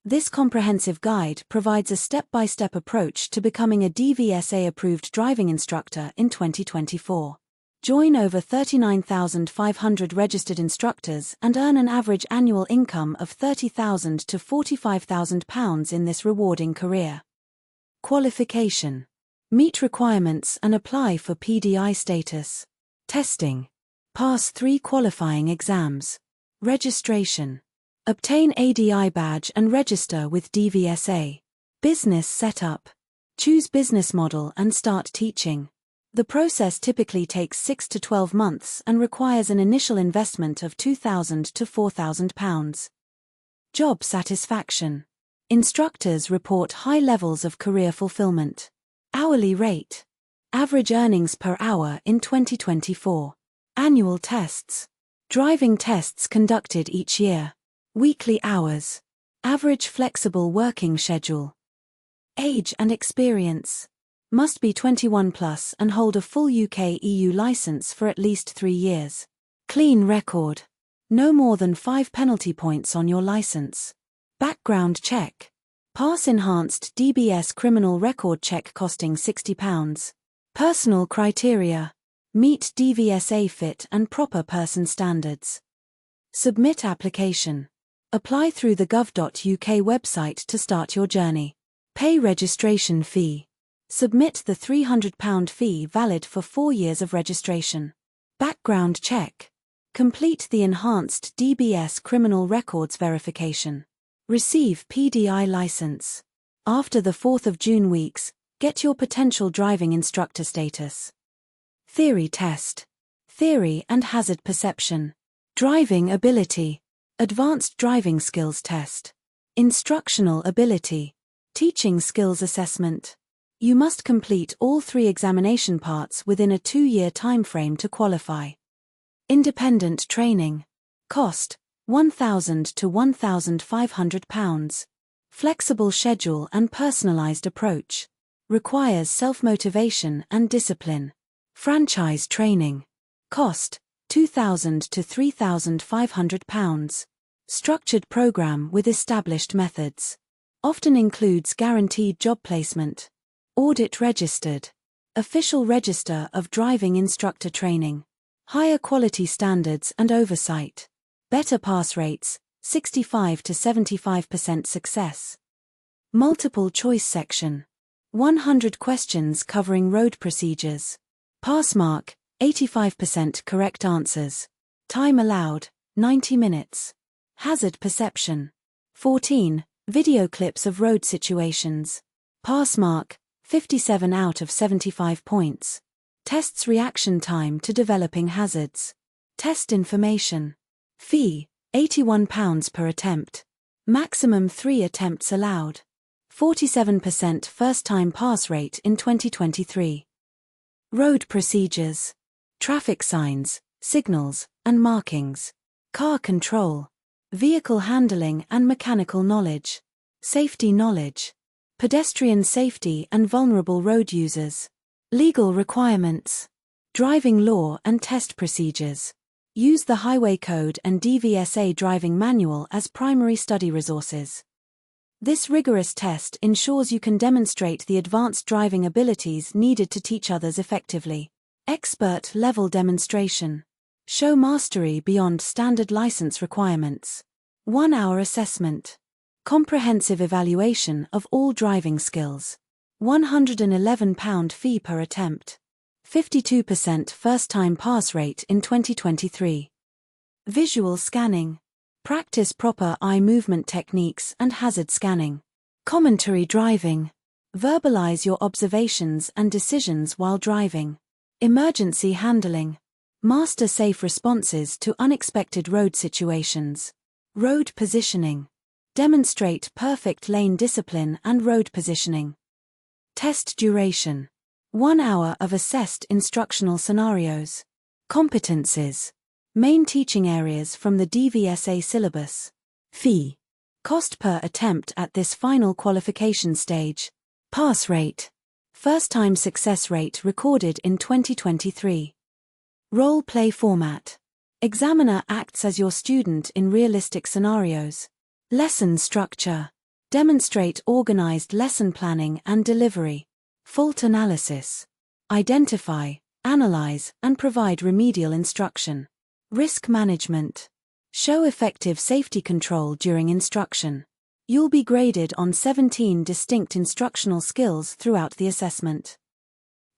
This comprehensive guide provides a step-by-step approach to becoming a DVSA-approved driving instructor in 2024. Join over 39,500 registered instructors and earn an average annual income of £30,000 to £45,000 in this rewarding career. Qualification. Meet requirements and apply for PDI status. Testing. Pass 3 qualifying exams. Registration. Obtain ADI badge and register with DVSA. Business setup. Choose business model and start teaching. The process typically takes 6 to 12 months and requires an initial investment of £2,000 to £4,000. Job satisfaction. Instructors report high levels of career fulfillment. Hourly rate. Average earnings per hour in 2024. Annual tests. Driving tests conducted each year. Weekly hours. Average flexible working schedule. Age and experience. Must be 21 plus and hold a full UK/EU license for at least 3 years. Clean record. No more than 5 penalty points on your license. Background check. Pass enhanced DBS criminal record check costing £60. Personal criteria. Meet DVSA fit and proper person standards. Submit application. Apply through the gov.uk website to start your journey. Pay registration fee. Submit the £300 fee valid for 4 years of registration. Background check. Complete the enhanced DBS criminal records verification. Receive PDI license. After the 4th of June weeks, get your potential driving instructor status. Theory test. Theory and hazard perception. Driving ability. Advanced driving skills test. Instructional ability. Teaching skills assessment. You must complete all 3 examination parts within a 2-year timeframe to qualify. Independent training. Cost, £1,000 to £1,500. Flexible schedule and personalized approach. Requires self-motivation and discipline. Franchise training. Cost, £2,000 to £3,500. Structured program with established methods. Often includes guaranteed job placement. Audit registered. Official register of driving instructor training. Higher quality standards and oversight. Better pass rates, 65 to 75% success. Multiple choice section. 100 questions covering road procedures. Pass mark, 85% correct answers. Time allowed, 90 minutes. Hazard perception. 14. Video clips of road situations. Pass mark, 57 out of 75 points. Tests reaction time to developing hazards. Test information. Fee, £81 per attempt. Maximum 3 attempts allowed. 47% first-time pass rate in 2023. Road procedures. Traffic signs, signals, and markings. Car control. Vehicle handling and mechanical knowledge. Safety knowledge. Pedestrian safety and vulnerable road users. Legal requirements. Driving law and test procedures. Use the Highway Code and DVSA Driving Manual as primary study resources. This rigorous test ensures you can demonstrate the advanced driving abilities needed to teach others effectively. Expert level demonstration. Show mastery beyond standard license requirements. 1-hour assessment. Comprehensive evaluation of all driving skills. £111 fee per attempt. 52% first-time pass rate in 2023. Visual scanning. Practice proper eye movement techniques and hazard scanning. Commentary driving. Verbalize your observations and decisions while driving. Emergency handling. Master safe responses to unexpected road situations. Road positioning. Demonstrate perfect lane discipline and road positioning. Test duration. 1 hour of assessed instructional scenarios. Competencies. Main teaching areas from the DVSA syllabus. Fee. Cost per attempt at this final qualification stage. Pass rate. First-time success rate recorded in 2023. Role play format. Examiner acts as your student in realistic scenarios. Lesson structure. Demonstrate organized lesson planning and delivery. Fault analysis. Identify, analyze, and provide remedial instruction. Risk management. Show effective safety control during instruction. You'll be graded on 17 distinct instructional skills throughout the assessment.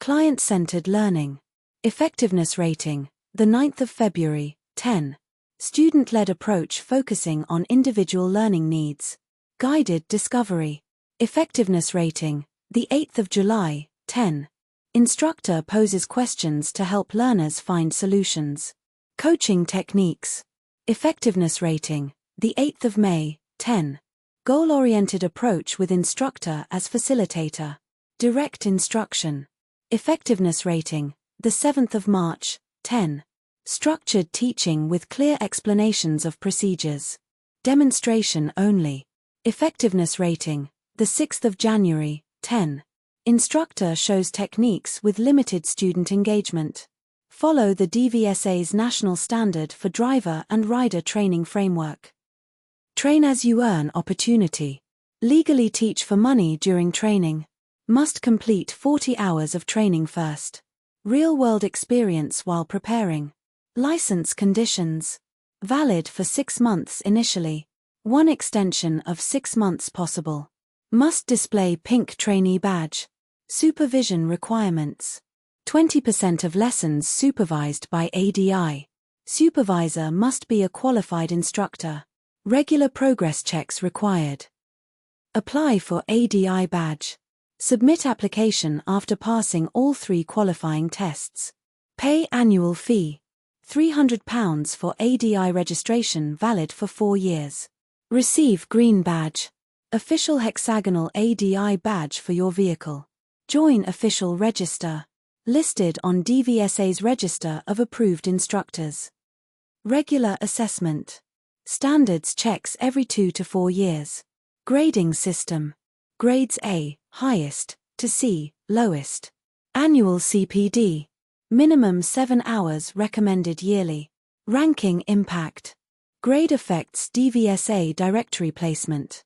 Client-centered learning. Effectiveness rating, the 9th of February, 10. Student-led approach focusing on individual learning needs. Guided discovery. Effectiveness rating, the 8th of July, 10. Instructor poses questions to help learners find solutions. Coaching techniques. Effectiveness rating, the 8th of May, 10. Goal-oriented approach with instructor as facilitator. Direct instruction. Effectiveness rating, the 7th of March, 10. Structured teaching with clear explanations of procedures. Demonstration only. Effectiveness rating, the 6th of January, 10. Instructor shows techniques with limited student engagement. Follow the DVSA's National Standard for Driver and Rider Training Framework. Train as you earn opportunity. Legally teach for money during training. Must complete 40 hours of training first. Real-world experience while preparing. License conditions. Valid for 6 months initially. 1 extension of 6 months possible. Must display pink trainee badge. Supervision requirements. 20% of lessons supervised by ADI. Supervisor must be a qualified instructor. Regular progress checks required. Apply for ADI badge. Submit application after passing all 3 qualifying tests. Pay annual fee. £300 for ADI registration valid for 4 years. Receive green badge. Official hexagonal ADI badge for your vehicle. Join official register. Listed on DVSA's Register of Approved Instructors. Regular assessment. Standards checks every 2 to 4 years. Grading system. Grades A, highest, to C, lowest. Annual CPD. Minimum 7 hours recommended yearly. Ranking impact. Grade affects DVSA directory placement.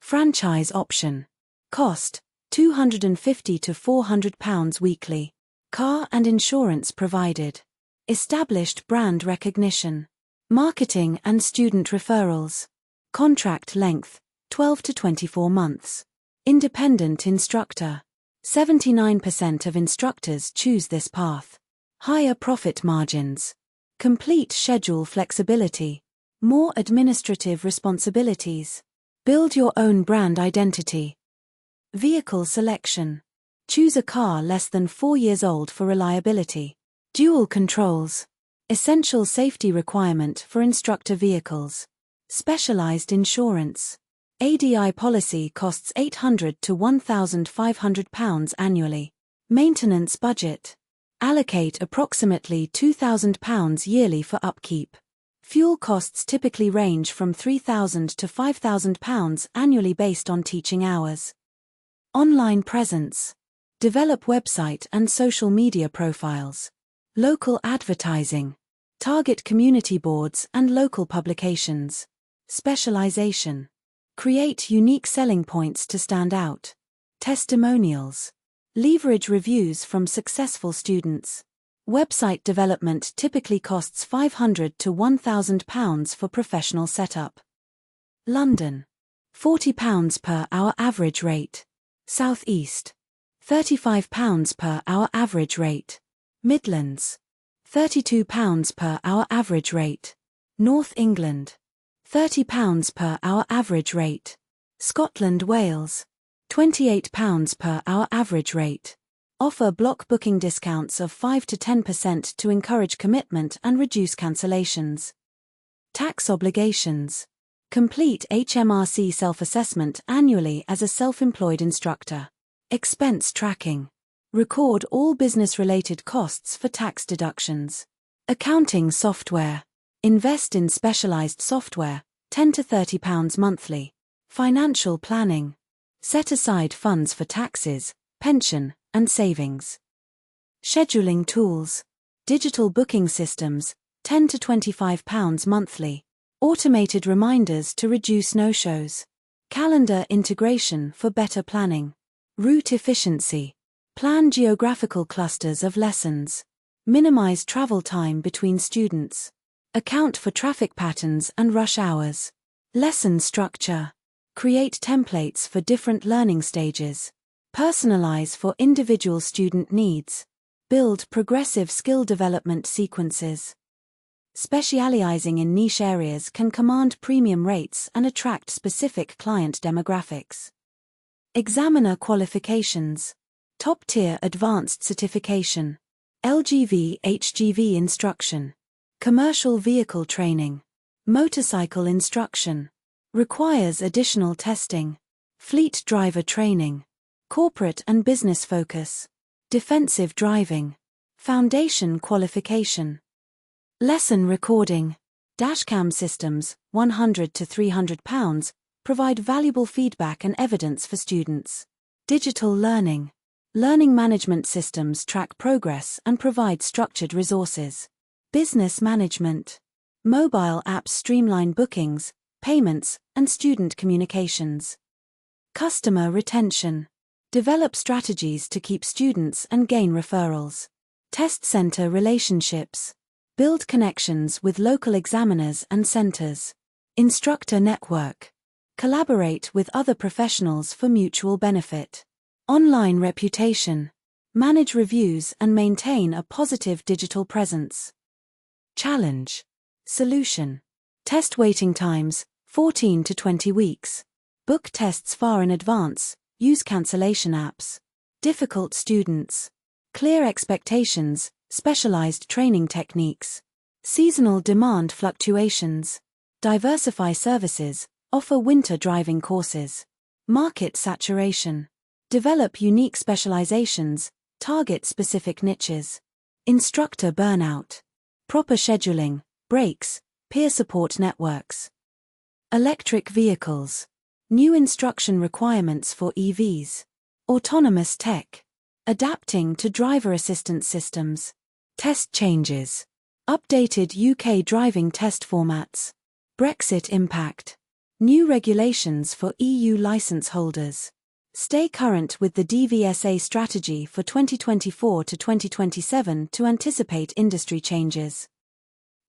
Franchise option. Cost, £250 to £400 weekly. Car and insurance provided. Established brand recognition. Marketing and student referrals. Contract length, 12 to 24 months. Independent instructor. 79% of instructors choose this path. Higher profit margins. Complete schedule flexibility. More administrative responsibilities. Build your own brand identity. Vehicle selection. Choose a car less than 4 years old for reliability. Dual controls. Essential safety requirement for instructor vehicles. Specialized insurance. ADI policy costs £800 to £1,500 annually. Maintenance budget. Allocate approximately £2,000 yearly for upkeep. Fuel costs typically range from £3,000 to £5,000 annually based on teaching hours. Online presence. Develop website and social media profiles. Local advertising. Target community boards and local publications. Specialization. Create unique selling points to stand out. Testimonials. Leverage reviews from successful students. Website development typically costs £500 to £1,000 for professional setup. London. £40 per hour average rate. South East. £35 per hour average rate. Midlands. £32 per hour average rate. North England. £30 per hour average rate. Scotland, Wales. £28 per hour average rate. Offer block booking discounts of 5 to 10% to encourage commitment and reduce cancellations. Tax obligations. Complete HMRC self-assessment annually as a self-employed instructor. Expense tracking. Record all business-related costs for tax deductions. Accounting software. Invest in specialized software, £10 to £30 monthly. Financial planning. Set aside funds for taxes, pension, and savings. Scheduling tools. Digital booking systems, £10 to £25 monthly. Automated reminders to reduce no-shows. Calendar integration for better planning. Route efficiency. Plan geographical clusters of lessons. Minimize travel time between students. Account for traffic patterns and rush hours. Lesson structure. Create templates for different learning stages. Personalize for individual student needs. Build progressive skill development sequences. Specializing in niche areas can command premium rates and attract specific client demographics. Examiner qualifications. Top-tier advanced certification. LGV/HGV instruction. Commercial vehicle training. Motorcycle instruction. Requires additional testing. Fleet driver training. Corporate and business focus. Defensive driving. Foundation qualification. Lesson recording. Dashcam systems, 100 to 300 pounds, provide valuable feedback and evidence for students. Digital learning. Learning management systems track progress and provide structured resources. Business management. Mobile apps streamline bookings, payments, and student communications. Customer retention. Develop strategies to keep students and gain referrals. Test center relationships. Build connections with local examiners and centers. Instructor network. Collaborate with other professionals for mutual benefit. Online reputation. Manage reviews and maintain a positive digital presence. Challenge. Solution. Test waiting times, 14 to 20 weeks. Book tests far in advance. Use cancellation apps. Difficult students. Clear expectations, specialized training techniques. Seasonal demand fluctuations. Diversify services, offer winter driving courses. Market saturation. Develop unique specializations, target specific niches. Instructor burnout. Proper scheduling, breaks, peer support networks. Electric vehicles. New instruction requirements for EVs. Autonomous tech. Adapting to driver assistance systems. Test changes. Updated UK driving test formats. Brexit impact. New regulations for EU license holders. Stay current with the DVSA strategy for 2024 to 2027 to anticipate industry changes.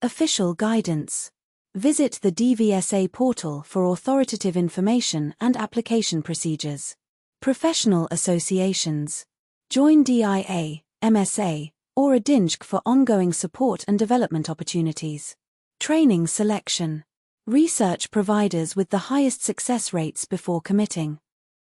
Official guidance. Visit the DVSA portal for authoritative information and application procedures. Professional associations. Join DIA, MSA, or a DINJC for ongoing support and development opportunities. Training selection. Research providers with the highest success rates before committing.